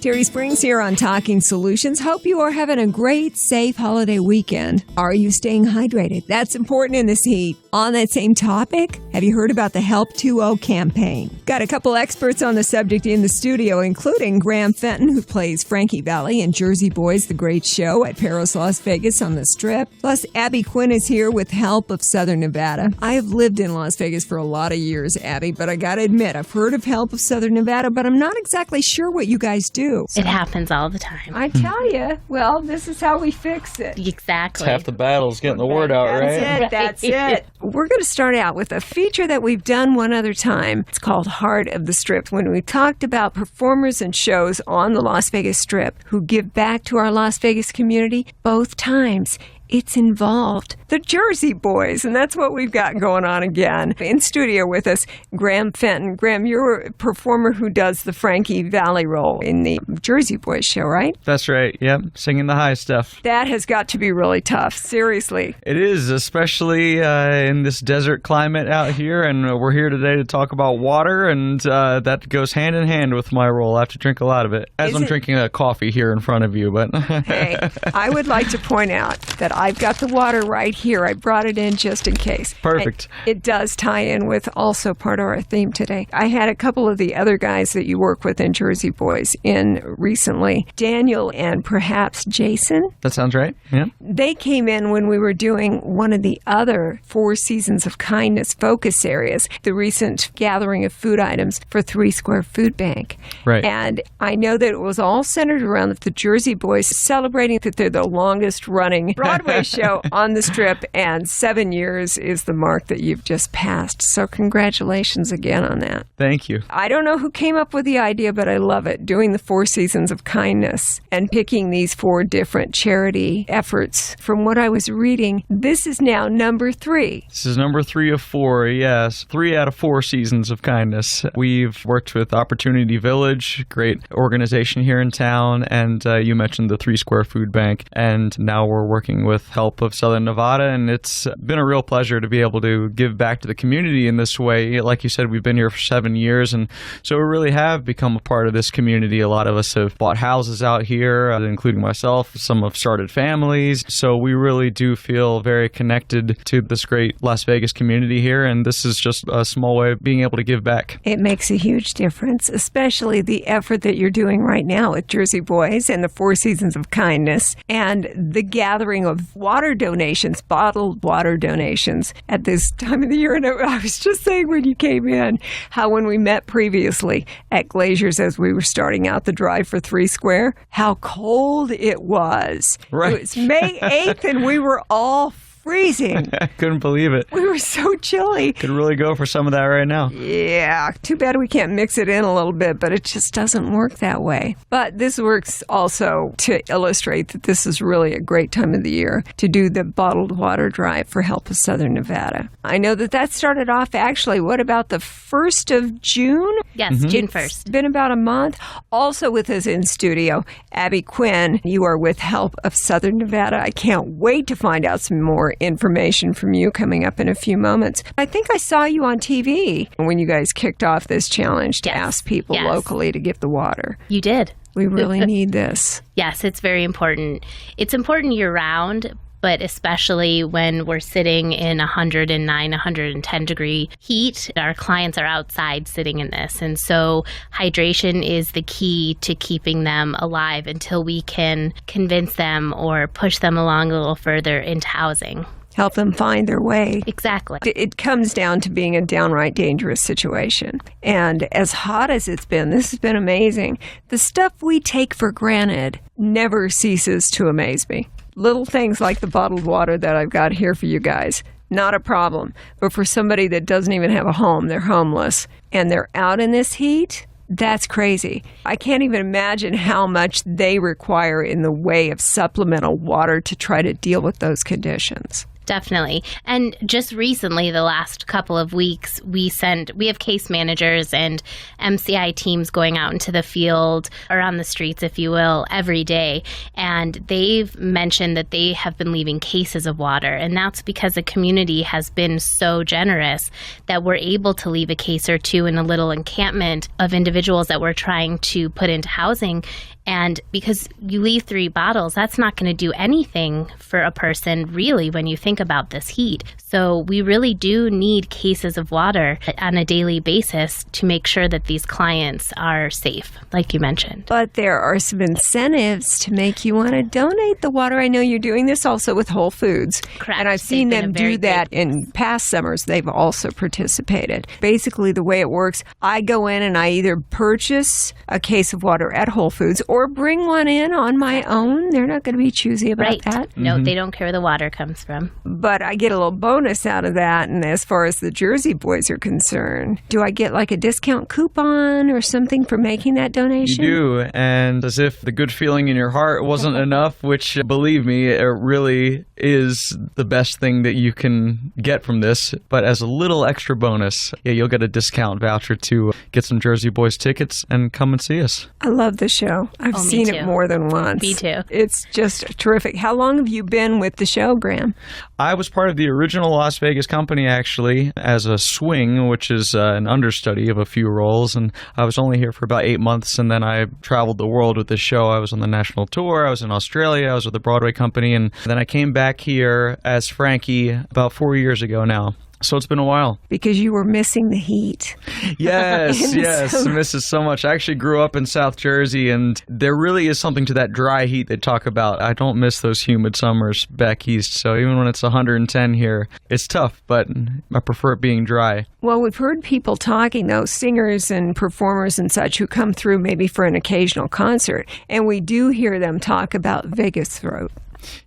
Terry Springs here on Talking Solutions. Hope you are having a great, safe holiday weekend. Are you staying hydrated? That's important in this heat. On that same topic, have you heard about the Help 2.0 campaign? Got a couple experts on the subject in the studio, including Graham Fenton, who plays Frankie Valli in Jersey Boys, the great show at Paris, Las Vegas on the Strip. Plus, Abby Quinn is here with Help of Southern Nevada. I have lived in Las Vegas for a lot of years, Abby, but I got to admit, I've heard of Help of Southern Nevada, but I'm not exactly sure what you guys do. It happens all the time. I tell you, well, this is how we fix it. Exactly. It's half the battle's getting the word out, right? That's it. We're going to start out with a feature that we've done one other time. It's called Heart of the Strip. When we talked about performers and shows on the Las Vegas Strip who give back to our Las Vegas community, both times it's involved the Jersey Boys, and that's what we've got going on again. In studio with us, Graham Fenton. Graham, you're a performer who does the Frankie Valli role in the Jersey Boys show, right? That's right, yep, singing the high stuff. That has got to be really tough, seriously. It is, especially in this desert climate out here, and we're here today to talk about water, and that goes hand in hand with my role. I have to drink a lot of it, as I'm drinking a coffee here in front of you. But hey, I would like to point out that I've got the water right here. I brought it in just in case. Perfect. It does tie in with also part of our theme today. I had a couple of the other guys that you work with in Jersey Boys in recently, Daniel and perhaps Jason. That sounds right, yeah. They came in when we were doing one of the other 4 Seasons of Kindness focus areas, the recent gathering of food items for 3 Square Food Bank. Right. And I know that it was all centered around the Jersey Boys celebrating that they're the longest running Broadway show on the Strip, and 7 years is the mark that you've just passed. So congratulations again on that. Thank you. I don't know who came up with the idea, but I love it, doing the 4 Seasons of Kindness and picking these 4 different charity efforts. From what I was reading, this is now number 3. This is number 3 of 4, yes. 3 out of 4 Seasons of Kindness. We've worked with Opportunity Village, great organization here in town, and you mentioned the 3 Square Food Bank, and now we're working with Help of Southern Nevada, and it's been a real pleasure to be able to give back to the community in this way. Like you said, we've been here for 7 years, and so we really have become a part of this community. A lot of us have bought houses out here, including myself. Some have started families, so we really do feel very connected to this great Las Vegas community here, and this is just a small way of being able to give back. It makes a huge difference, especially the effort that you're doing right now at Jersey Boys and the 4 Seasons of Kindness and the gathering of water donations, bottled water donations at this time of the year. And I was just saying when you came in, how when we met previously at Glazier's as we were starting out the drive for 3 Square, how cold it was. Right. It was May 8th and we were all freezing. I couldn't believe it. We were so chilly. Could really go for some of that right now. Yeah, too bad we can't mix it in a little bit, but it just doesn't work that way. But this works also to illustrate that this is really a great time of the year to do the bottled water drive for Help of Southern Nevada. I know that started off actually, what about the 1st of June? Yes, June 1st. It's been about a month. Also with us in studio, Abby Quinn. You are with Help of Southern Nevada. I can't wait to find out some more information from you coming up in a few moments. I think I saw you on TV when you guys kicked off this challenge to ask people locally to give the water. You did. We really need this. Yes, it's very important. It's important year-round, but especially when we're sitting in 109, 110 degree heat. Our clients are outside sitting in this. And so hydration is the key to keeping them alive until we can convince them or push them along a little further into housing. Help them find their way. Exactly. It comes down to being a downright dangerous situation. And as hot as it's been, this has been amazing. The stuff we take for granted never ceases to amaze me. Little things like the bottled water that I've got here for you guys, not a problem. But for somebody that doesn't even have a home, they're homeless, and they're out in this heat, that's crazy. I can't even imagine how much they require in the way of supplemental water to try to deal with those conditions. Definitely. And just recently, the last couple of weeks, we have case managers and MCI teams going out into the field or on the streets, if you will, every day. And they've mentioned that they have been leaving cases of water. And that's because the community has been so generous that we're able to leave a case or two in a little encampment of individuals that we're trying to put into housing. And because you leave 3 bottles, that's not going to do anything for a person, really, when you think about this heat. So we really do need cases of water on a daily basis to make sure that these clients are safe, like you mentioned. But there are some incentives to make you want to donate the water. I know you're doing this also with Whole Foods. Correct. And I've seen them do that in past summers. They've also participated. Basically, the way it works, I go in and I either purchase a case of water at Whole Foods or bring one in on my own. They're not going to be choosy about that. No, they don't care where the water comes from. But I get a little bonus out of that. And as far as the Jersey boys are concerned, do I get like a discount coupon or something for making that donation? You do. And as if the good feeling in your heart wasn't enough, which, believe me, it really is the best thing that you can get from this. But as a little extra bonus, you'll get a discount voucher to get some Jersey boys tickets and come and see us. I love the show. I've seen it more than once. Me too. It's just terrific. How long have you been with the show, Graham? I was part of the original Las Vegas company, actually, as a swing, which is an understudy of a few roles. And I was only here for about 8 months, and then I traveled the world with this show. I was on the national tour. I was in Australia. I was with the Broadway company. And then I came back here as Frankie about 4 years ago now. So it's been a while. Because you were missing the heat. Yes, I miss it so much. I actually grew up in South Jersey, and there really is something to that dry heat they talk about. I don't miss those humid summers back east. So even when it's 110 here, it's tough, but I prefer it being dry. Well, we've heard people talking, though, singers and performers and such who come through maybe for an occasional concert, and we do hear them talk about Vegas throat.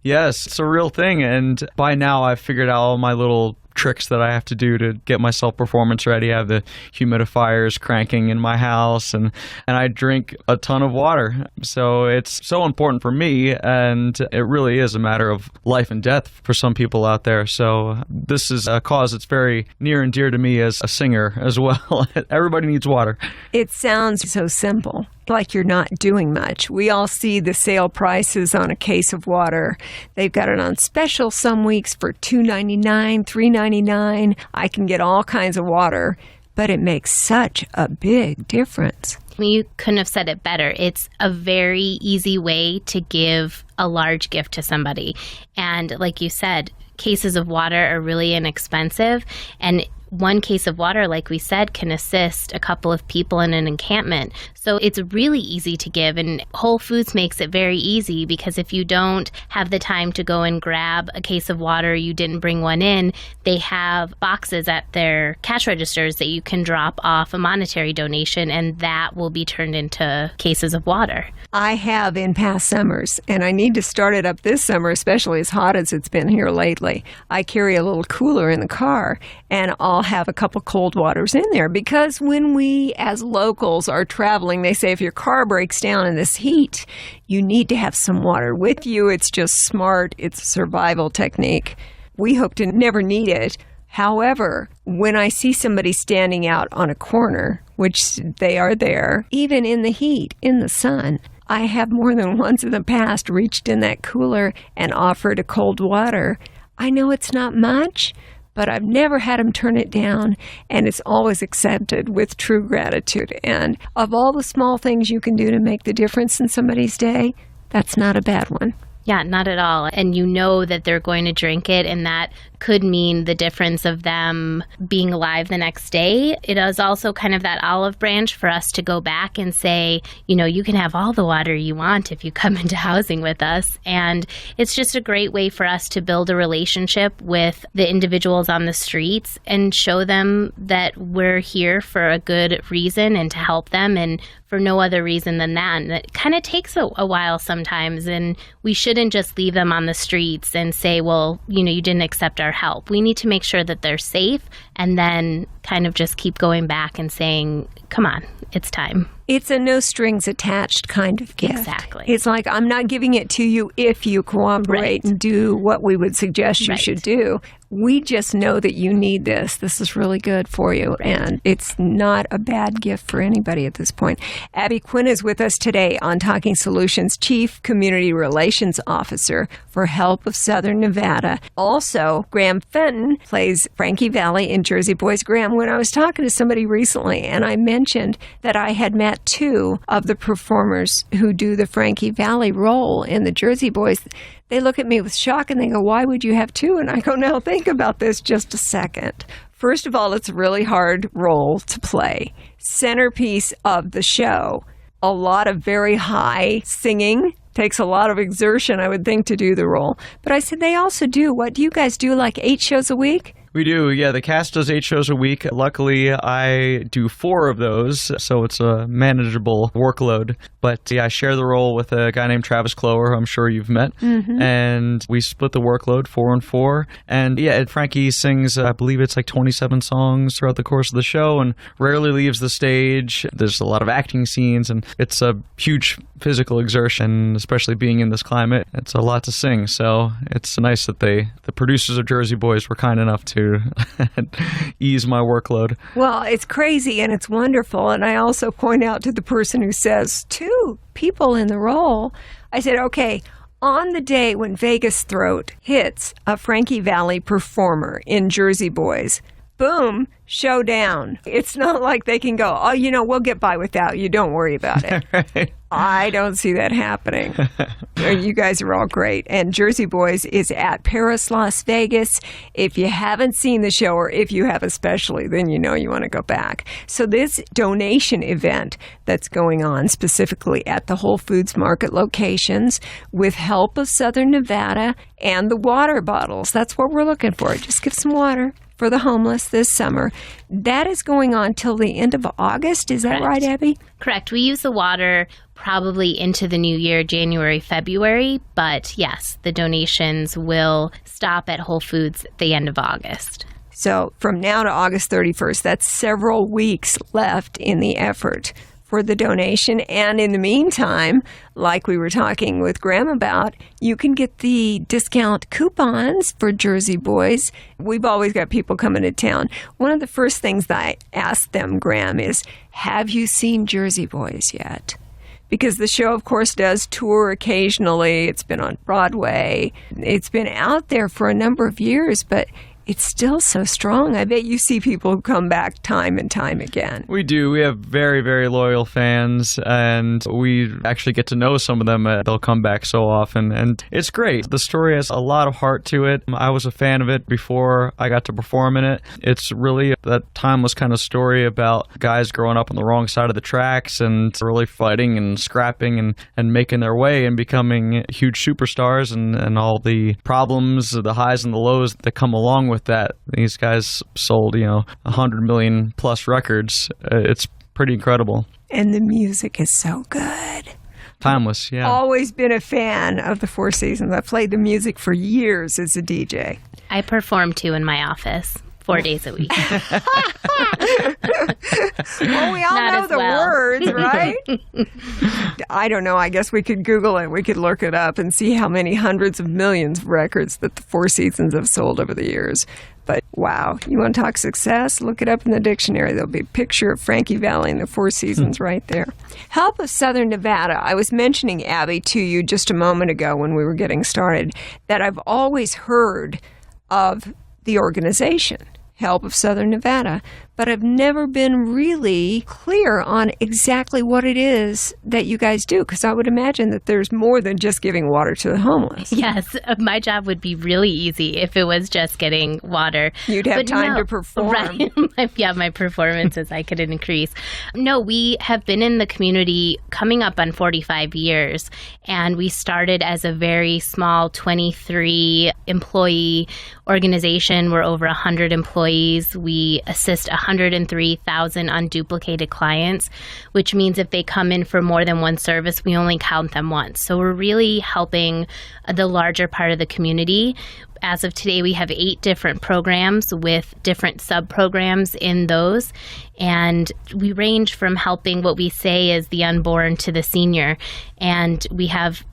Yes, it's a real thing, and by now I've figured out all my little tricks that I have to do to get myself performance ready. I have the humidifiers cranking in my house, and I drink a ton of water. So it's so important for me, and it really is a matter of life and death for some people out there. So this is a cause that's very near and dear to me as a singer as well. Everybody needs water. It sounds so simple, like you're not doing much. We all see the sale prices on a case of water. They've got it on special some weeks for $2.99, $3.99. I can get all kinds of water, but it makes such a big difference. You couldn't have said it better. It's a very easy way to give a large gift to somebody. And like you said, cases of water are really inexpensive, and one case of water, like we said, can assist a couple of people in an encampment. So it's really easy to give, and Whole Foods makes it very easy, because if you don't have the time to go and grab a case of water, you didn't bring one in, they have boxes at their cash registers that you can drop off a monetary donation, and that will be turned into cases of water. I have in past summers, and I need to start it up this summer, especially as hot as it's been here lately. I carry a little cooler in the car, and I'll have a couple cold waters in there, because when we as locals are traveling, they say if your car breaks down in this heat, you need to have some water with you. It's just smart. It's a survival technique. We hope to never need it. However, when I see somebody standing out on a corner, which they are there, even in the heat, in the sun, I have more than once in the past reached in that cooler and offered a cold water. I know it's not much, but I've never had them turn it down, and it's always accepted with true gratitude. And of all the small things you can do to make the difference in somebody's day, that's not a bad one. Yeah, not at all. And you know that they're going to drink it, and that could mean the difference of them being alive the next day. It is also kind of that olive branch for us to go back and say, you know, you can have all the water you want if you come into housing with us. And it's just a great way for us to build a relationship with the individuals on the streets and show them that we're here for a good reason and to help them, and for no other reason than that. And it kind of takes a while sometimes, and we shouldn't just leave them on the streets and say, well, you know, you didn't accept our help. We need to make sure that they're safe and then kind of just keep going back and saying, come on, it's time. It's a no strings attached kind of gift. Exactly. It's like, I'm not giving it to you if you cooperate and do what we would suggest you should do. We just know that you need this. This is really good for you. And it's not a bad gift for anybody at this point. Abby Quinn is with us today on Talking Solutions, Chief Community Relations Officer for Help of Southern Nevada. Also, Graham Fenton plays Frankie Valli in Jersey Boys. Graham, when I was talking to somebody recently and I mentioned that I had met two of the performers who do the Frankie Valli role in the Jersey Boys, they look at me with shock and they go, why would you have two? And I go, now think about this just a second. First of all, it's a really hard role to play. Centerpiece of the show. A lot of very high singing. Takes a lot of exertion, I would think, to do the role. But I said, they also do. What do you guys do, like 8 shows a week? We do, yeah. The cast does 8 shows a week. Luckily, I do 4 of those, so it's a manageable workload. But yeah, I share the role with a guy named Travis Clower, who I'm sure you've met. Mm-hmm. And we split the workload 4 and 4. And yeah, Frankie sings, I believe it's like 27 songs throughout the course of the show and rarely leaves the stage. There's a lot of acting scenes, and it's a huge physical exertion, especially being in this climate. It's a lot to sing, so it's nice that the producers of Jersey Boys were kind enough to ease my workload. Well, it's crazy and it's wonderful. And I also point out to the person who says, 2 people in the role, I said, okay, on the day when Vegas Throat hits a Frankie Valli performer in Jersey Boys, boom, showdown. It's not like they can go, oh, we'll get by without you. Don't worry about it. Right. I don't see that happening. You guys are all great. And Jersey Boys is at Paris, Las Vegas. If you haven't seen the show, or if you have especially, then you want to go back. So this donation event that's going on specifically at the Whole Foods Market locations with help of Southern Nevada and the water bottles. That's what we're looking for. Just give some water for the homeless this summer. That is going on till the end of August. Is that right, Abby? Correct. We use the water probably into the new year, January, February. But yes, the donations will stop at Whole Foods at the end of August. So from now to August 31st, that's several weeks left in the effort for the donation. And in the meantime, like we were talking with Graham about, you can get the discount coupons for Jersey Boys. We've always got people coming to town. One of the first things that I ask them, Graham, is, have you seen Jersey Boys yet? Because the show, of course, does tour occasionally. It's been on Broadway. It's been out there for a number of years, but it's still so strong. I bet you see people who come back time and time again. We do. We have very, very loyal fans, and we actually get to know some of them. They'll come back so often, and it's great. The story has a lot of heart to it. I was a fan of it before I got to perform in it. It's really that timeless kind of story about guys growing up on the wrong side of the tracks and really fighting and scrapping and making their way and becoming huge superstars, and all the problems, the highs and the lows that come along with that. These guys sold, 100 million plus records. It's pretty incredible. And the music is so good. Timeless, yeah. Always been a fan of the Four Seasons. I played the music for years as a DJ. I perform too in my office 4 days a week. Well, we all know the words, right? I don't know. I guess we could Google it. We could look it up and see how many hundreds of millions of records that the Four Seasons have sold over the years. But wow, you want to talk success? Look it up in the dictionary. There'll be a picture of Frankie Valli and the Four Seasons right there. Help of Southern Nevada. I was mentioning, Abby, to you just a moment ago when we were getting started, that I've always heard of the organization, Help of Southern Nevada, but I've never been really clear on exactly what it is that you guys do, because I would imagine that there's more than just giving water to the homeless. Yes, my job would be really easy if it was just getting water. You'd have time to perform. Right. My performances I could increase. No, we have been in the community coming up on 45 years, and we started as a very small 23-employee organization. We're over 100 employees. We assist 103,000 unduplicated clients, which means if they come in for more than one service, we only count them once. So we're really helping the larger part of the community. As of today, we have 8 different programs with different sub-programs in those. And we range from helping what we say is the unborn to the senior. And we have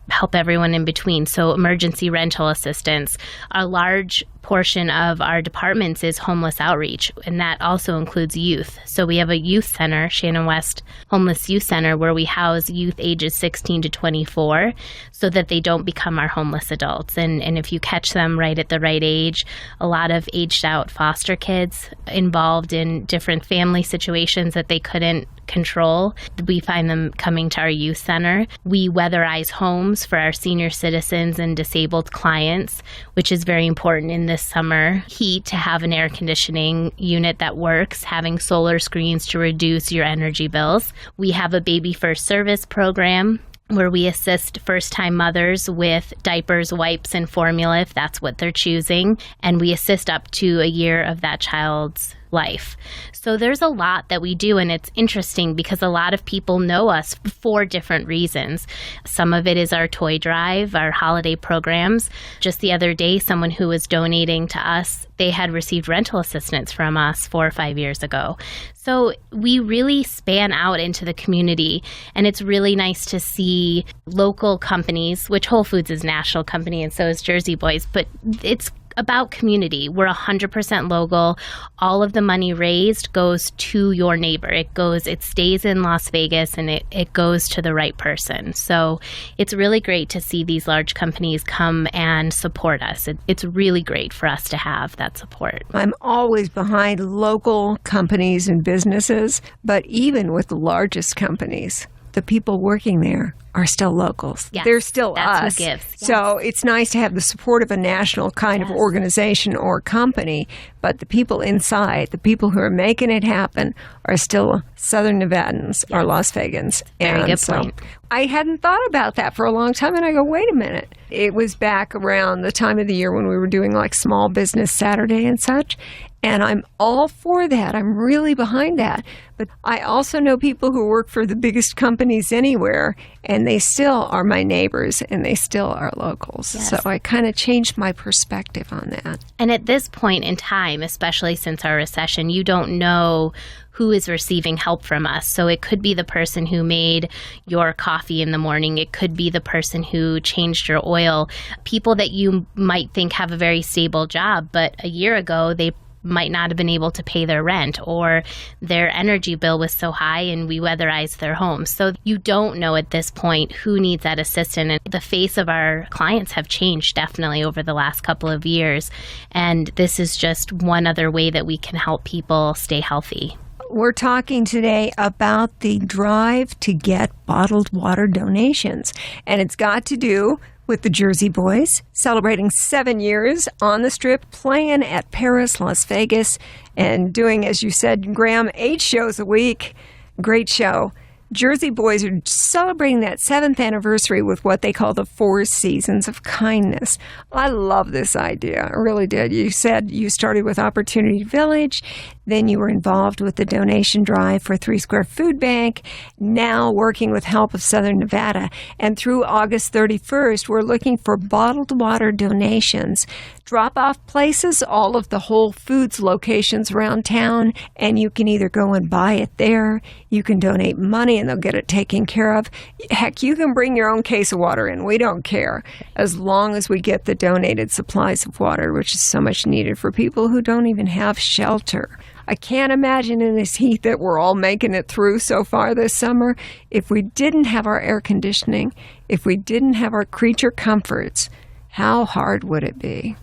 help everyone in between. So emergency rental assistance. A large portion of our departments is homeless outreach, and that also includes youth. So we have a youth center, Shannon West Homeless Youth Center, where we house youth ages 16 to 24 so that they don't become our homeless adults. And if you catch them right at the right age, a lot of aged out foster kids involved in different family situations that they couldn't control, we find them coming to our youth center. We weatherize homes for our senior citizens and disabled clients, which is very important in this summer heat to have an air conditioning unit that works, having solar screens to reduce your energy bills. We have a baby first service program where we assist first-time mothers with diapers, wipes, and formula if that's what they're choosing, and we assist up to a year of that child's life. So there's a lot that we do, and it's interesting because a lot of people know us for different reasons. Some of it is our toy drive, our holiday programs. Just the other day, someone who was donating to us, they had received rental assistance from us 4 or 5 years ago. So we really span out into the community, and it's really nice to see local companies, which Whole Foods is a national company and so is Jersey Boys, but it's about community. We're 100% local. All of the money raised goes to your neighbor. It stays in Las Vegas, and it goes to the right person. So it's really great to see these large companies come and support us. It's really great for us to have that support. I'm always behind local companies and businesses, but even with the largest companies, the people working there are still locals. Yes, they're still that's us. What gives. Yes. So it's nice to have the support of a national kind of organization or company, but the people inside, the people who are making it happen, are still Southern Nevadans or Las Vegans. Very good point. I hadn't thought about that for a long time, and I go, wait a minute. It was back around the time of the year when we were doing like Small Business Saturday and such, and I'm all for that. I'm really behind that. But I also know people who work for the biggest companies anywhere, and they still are my neighbors, and they still are locals. Yes. So I kind of changed my perspective on that. And at this point in time, especially since our recession, you don't know who is receiving help from us. So it could be the person who made your coffee in the morning. It could be the person who changed your oil. People that you might think have a very stable job, but a year ago they might not have been able to pay their rent, or their energy bill was so high and we weatherized their home. So you don't know at this point who needs that assistance. And the face of our clients have changed definitely over the last couple of years. And this is just one other way that we can help people stay healthy. We're talking today about the drive to get bottled water donations, and it's got to do with the Jersey Boys celebrating 7 years on the Strip, playing at Paris, Las Vegas, and doing, as you said, Graham, 8 shows a week. Great show. Jersey Boys are celebrating that 7th anniversary with what they call the 4 Seasons of Kindness. I love this idea. I really did. You said you started with Opportunity Village, then you were involved with the donation drive for 3 Square Food Bank, now working with Help of Southern Nevada. And through August 31st, we're looking for bottled water donations. Drop-off places, all of the Whole Foods locations around town, and you can either go and buy it there, you can donate money and they'll get it taken care of. Heck, you can bring your own case of water in. We don't care, as long as we get the donated supplies of water, which is so much needed for people who don't even have shelter. I can't imagine in this heat that we're all making it through so far this summer. If we didn't have our air conditioning, if we didn't have our creature comforts, how hard would it be?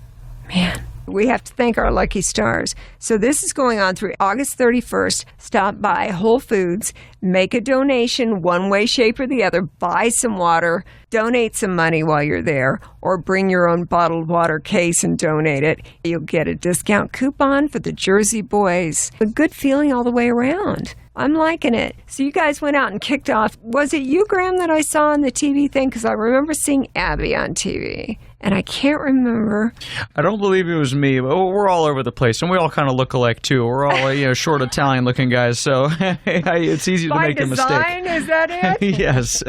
Man, we have to thank our lucky stars. So this is going on through August 31st. Stop by Whole Foods, make a donation one way, shape, or the other. Buy some water, donate some money while you're there, or bring your own bottled water case and donate it. You'll get a discount coupon for the Jersey Boys. A good feeling all the way around. I'm liking it. So you guys went out and kicked off. Was it you, Graham, that I saw on the TV thing? Because I remember seeing Abby on TV. and I can't remember. I don't believe it was me, but we're all over the place, and we all kind of look alike too. We're all short Italian-looking guys, so it's easy to make a mistake. By design, is that it? Yes.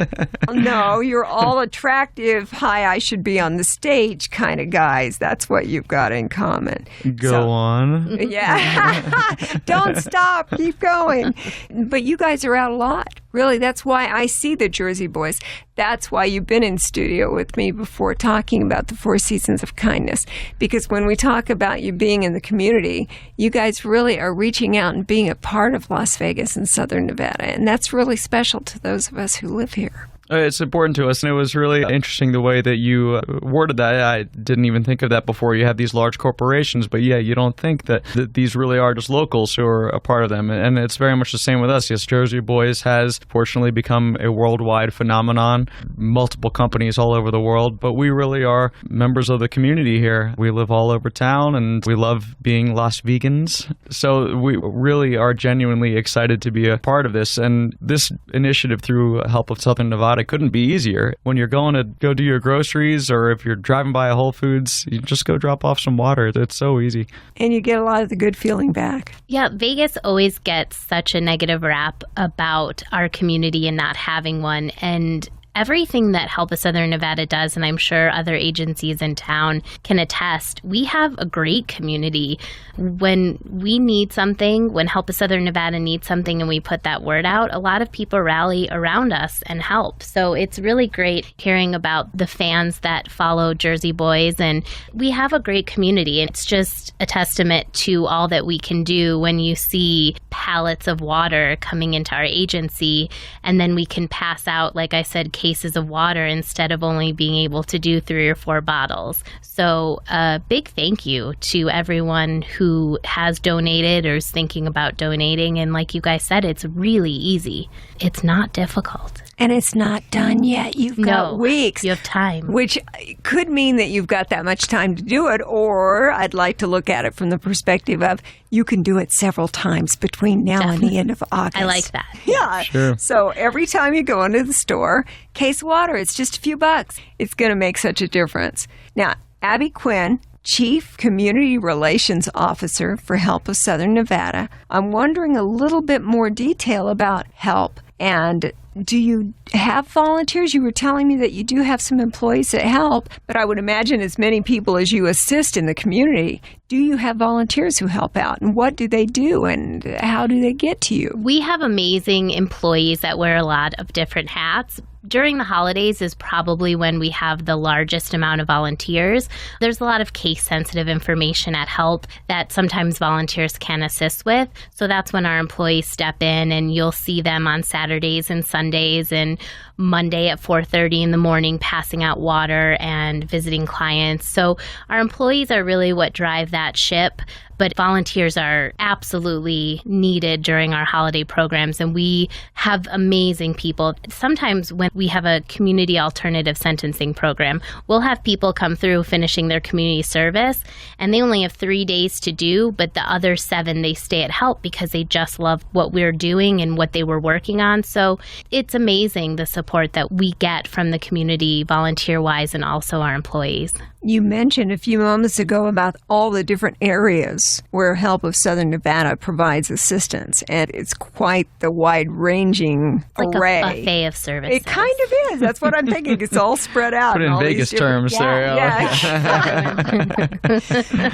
No, you're all attractive, hi, I should be on the stage kind of guys. That's what you've got in common. Go on. Yeah. Don't stop. Keep going. But you guys are out a lot. Really, that's why I see the Jersey Boys. That's why you've been in studio with me before talking about the 4 Seasons of Kindness. Because when we talk about you being in the community, you guys really are reaching out and being a part of Las Vegas and Southern Nevada. And that's really special to those of us who live here. It's important to us, and it was really interesting the way that you worded that. I didn't even think of that before. You have these large corporations, but yeah, you don't think that these really are just locals who are a part of them. And it's very much the same with us. Yes, Jersey Boys has fortunately become a worldwide phenomenon, multiple companies all over the world, but we really are members of the community here. We live all over town, and we love being Las Vegans. So we really are genuinely excited to be a part of this. And this initiative through Help of Southern Nevada, it couldn't be easier. When you're going to go do your groceries, or if you're driving by a Whole Foods, you just go drop off some water. It's so easy. And you get a lot of the good feeling back. Yeah, Vegas always gets such a negative rap about our community and not having one. And everything that Help of Southern Nevada does, and I'm sure other agencies in town can attest, we have a great community. When we need something, when Help of Southern Nevada needs something and we put that word out, a lot of people rally around us and help. So it's really great hearing about the fans that follow Jersey Boys, and we have a great community. It's just a testament to all that we can do when you see pallets of water coming into our agency, and then we can pass out, like I said, cases of water instead of only being able to do 3 or 4 bottles. So a big thank you to everyone who has donated or is thinking about donating. And like you guys said, it's really easy. It's not difficult. And it's not done yet. You've got weeks. You have time. Which could mean that you've got that much time to do it, or I'd like to look at it from the perspective of you can do it several times between now and the end of August. I like that. Yeah. Sure. So every time you go into the store, case of water, it's just a few bucks. It's going to make such a difference. Now, Abby Quinn, Chief Community Relations Officer for Help of Southern Nevada, I'm wondering a little bit more detail about HELP. And do you have volunteers? You were telling me that you do have some employees that help, but I would imagine as many people as you assist in the community. Do you have volunteers who help out? And what do they do? And how do they get to you? We have amazing employees that wear a lot of different hats. During the holidays is probably when we have the largest amount of volunteers. There's a lot of case-sensitive information at HELP that sometimes volunteers can assist with. So that's when our employees step in, and you'll see them on Saturdays and Sundays and Monday at 4:30 in the morning passing out water and visiting clients. So our employees are really what drive that ship. But volunteers are absolutely needed during our holiday programs, and we have amazing people. Sometimes when we have a community alternative sentencing program, we'll have people come through finishing their community service, and they only have 3 days to do, but the other 7, they stay at HELP because they just love what we're doing and what they were working on. So it's amazing the support that we get from the community volunteer-wise and also our employees. You mentioned a few moments ago about all the different areas where Help of Southern Nevada provides assistance, and it's quite the wide-ranging array. Like a buffet of services. It kind of is. That's what I'm thinking. It's all spread out. Put it in Vegas terms there. Yeah.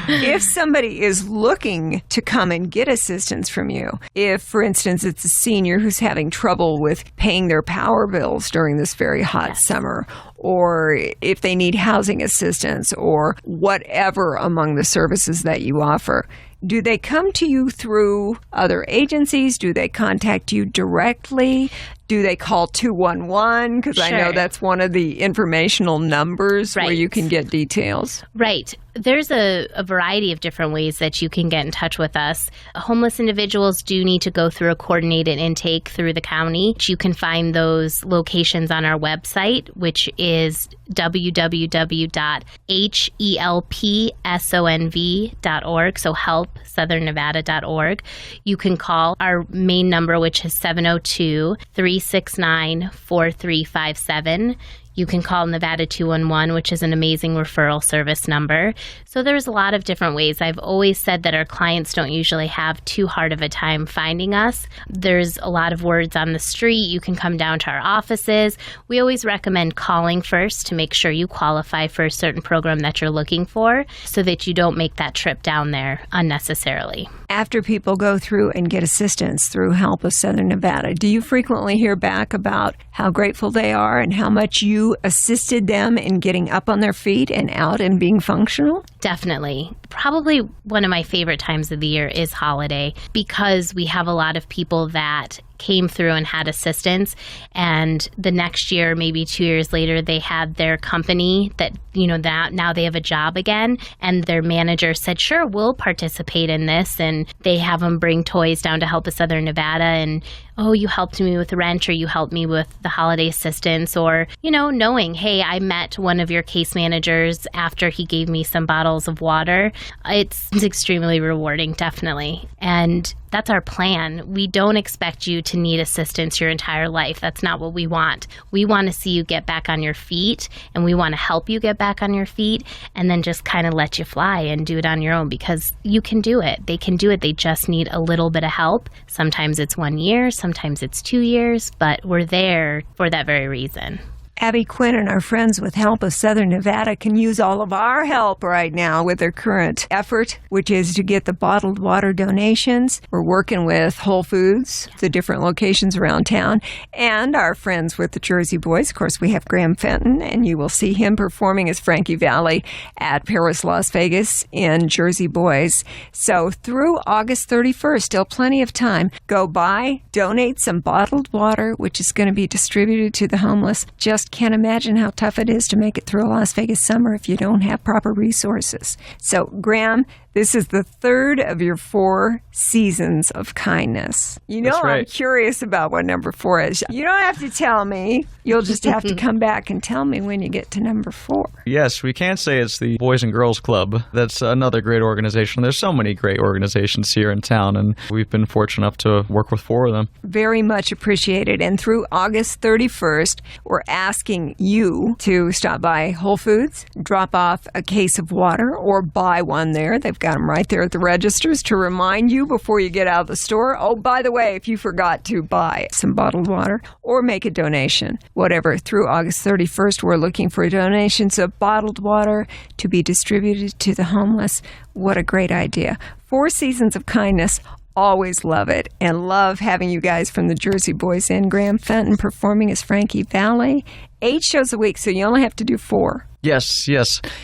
If somebody is looking to come and get assistance from you, if, for instance, it's a senior who's having trouble with paying their power bills during this very hot summer, or if they need housing assistance or whatever among the services that you offer, do they come to you through other agencies? Do they contact you directly? Do they call 211? Because I know that's one of the informational numbers where you can get details. Right. There's a variety of different ways that you can get in touch with us. Homeless individuals do need to go through a coordinated intake through the county. You can find those locations on our website, which is www.helpsonv.org, so helpsouthernnevada.org. You can call our main number, which is 702-369-4357. You can call Nevada 211, which is an amazing referral service number. So there's a lot of different ways. I've always said that our clients don't usually have too hard of a time finding us. There's a lot of words on the street. You can come down to our offices. We always recommend calling first to make sure you qualify for a certain program that you're looking for so that you don't make that trip down there unnecessarily. After people go through and get assistance through Help of Southern Nevada, do you frequently hear back about how grateful they are and how much you assisted them in getting up on their feet and out and being functional? Definitely. Probably one of my favorite times of the year is holiday because we have a lot of people that came through and had assistance, and the next year, maybe 2 years later, they had their company that now they have a job again, and their manager said, sure, we'll participate in this, and they have them bring toys down to Help of Southern Nevada, and oh, you helped me with rent, or you helped me with the holiday assistance, or, knowing, hey, I met one of your case managers after he gave me some bottles of water. It's extremely rewarding, definitely. And that's our plan. We don't expect you to need assistance your entire life. That's not what we want. We want to see you get back on your feet, and we want to help you get back on your feet, and then just kind of let you fly and do it on your own, because you can do it. They can do it. They just need a little bit of help. Sometimes it's 1 year, sometimes it's 2 years, but we're there for that very reason. Abby Quinn and our friends with Help of Southern Nevada can use all of our help right now with their current effort, which is to get the bottled water donations. We're working with Whole Foods, the different locations around town, and our friends with the Jersey Boys. Of course, we have Graham Fenton, and you will see him performing as Frankie Valli at Paris, Las Vegas in Jersey Boys. So through August 31st, still plenty of time, go by, donate some bottled water, which is going to be distributed to the homeless. Just can't imagine how tough it is to make it through a Las Vegas summer if you don't have proper resources. So, Graham, this is the third of your 4 seasons of kindness. That's right. I'm curious about what number 4 is. You don't have to tell me. You'll just have to come back and tell me when you get to number 4. Yes, we can't say it's the Boys and Girls Club. That's another great organization. There's so many great organizations here in town, and we've been fortunate enough to work with 4 of them. Very much appreciated. And through August 31st, we're asking you to stop by Whole Foods, drop off a case of water, or buy one there. They've got them right there at the registers to remind you before you get out of the store. Oh, by the way, if you forgot to buy some bottled water or make a donation, whatever, through August 31st, we're looking for donations of bottled water to be distributed to the homeless. What a great idea. 4 seasons of kindness. Always love it, and love having you guys from the Jersey Boys in. Graham Fenton performing as Frankie Valli. 8 shows a week, so you only have to do 4. Yes.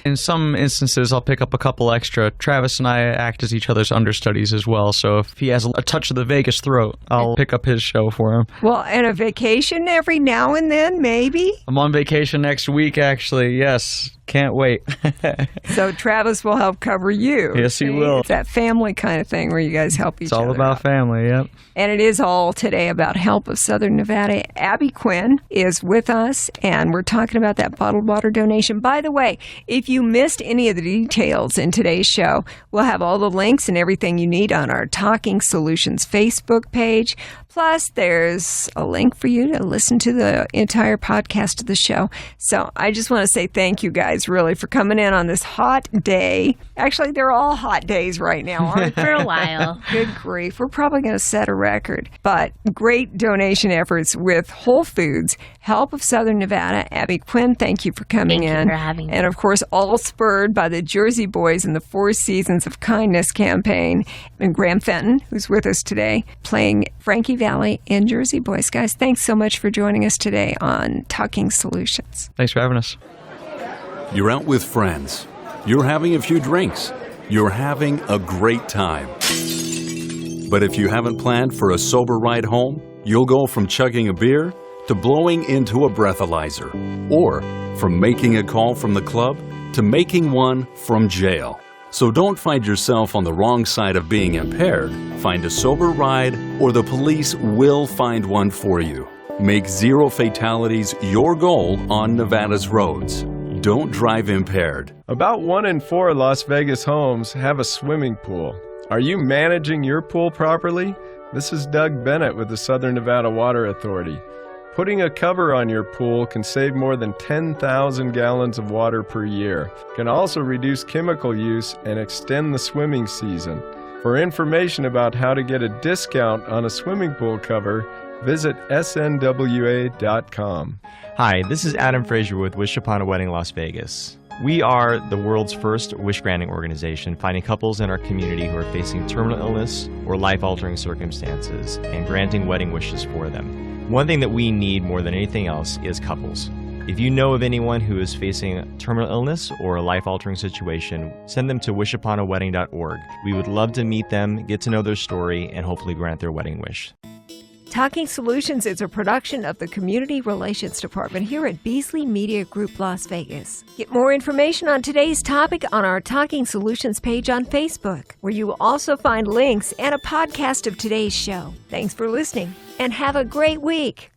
In some instances, I'll pick up a couple extra. Travis and I act as each other's understudies as well, so if he has a touch of the Vegas throat, I'll pick up his show for him. Well, and a vacation every now and then, maybe? I'm on vacation next week, actually, yes. Can't wait. So Travis will help cover you. Yes, he will. It's that family kind of thing where you guys help each other. It's all about family, yep. And it is all today about Help of Southern Nevada. Abby Quinn is with us, and we're talking about that bottled water donation. By the way, if you missed any of the details in today's show, we'll have all the links and everything you need on our Talking Solutions Facebook page. Plus, there's a link for you to listen to the entire podcast of the show. So I just want to say thank you guys, really, for coming in on this hot day. Actually, they're all hot days right now, aren't they? For a while. Good grief. We're probably going to set a record. But great donation efforts with Whole Foods, Help of Southern Nevada. Abby Quinn, thank you for coming in. Thank you for having me. And, of course, all spurred by the Jersey Boys and the 4 Seasons of Kindness campaign. And Graham Fenton, who's with us today, playing Frankie Valli in Jersey Boys. Guys, thanks so much for joining us today on Talking Solutions. Thanks for having us. You're out with friends. You're having a few drinks. You're having a great time. But if you haven't planned for a sober ride home, you'll go from chugging a beer to blowing into a breathalyzer, or from making a call from the club to making one from jail. So don't find yourself on the wrong side of being impaired. Find a sober ride, or the police will find one for you. Make 0 fatalities your goal on Nevada's roads. Don't drive impaired. About 1 in 4 Las Vegas homes have a swimming pool. Are you managing your pool properly? This is Doug Bennett with the Southern Nevada Water Authority. Putting a cover on your pool can save more than 10,000 gallons of water per year. It can also reduce chemical use and extend the swimming season. For information about how to get a discount on a swimming pool cover, visit snwa.com. Hi, this is Adam Frazier with Wish Upon a Wedding Las Vegas. We are the world's first wish-granting organization, finding couples in our community who are facing terminal illness or life-altering circumstances and granting wedding wishes for them. One thing that we need more than anything else is couples. If you know of anyone who is facing terminal illness or a life-altering situation, send them to wishuponawedding.org. We would love to meet them, get to know their story, and hopefully grant their wedding wish. Talking Solutions is a production of the Community Relations Department here at Beasley Media Group Las Vegas. Get more information on today's topic on our Talking Solutions page on Facebook, where you will also find links and a podcast of today's show. Thanks for listening, and have a great week.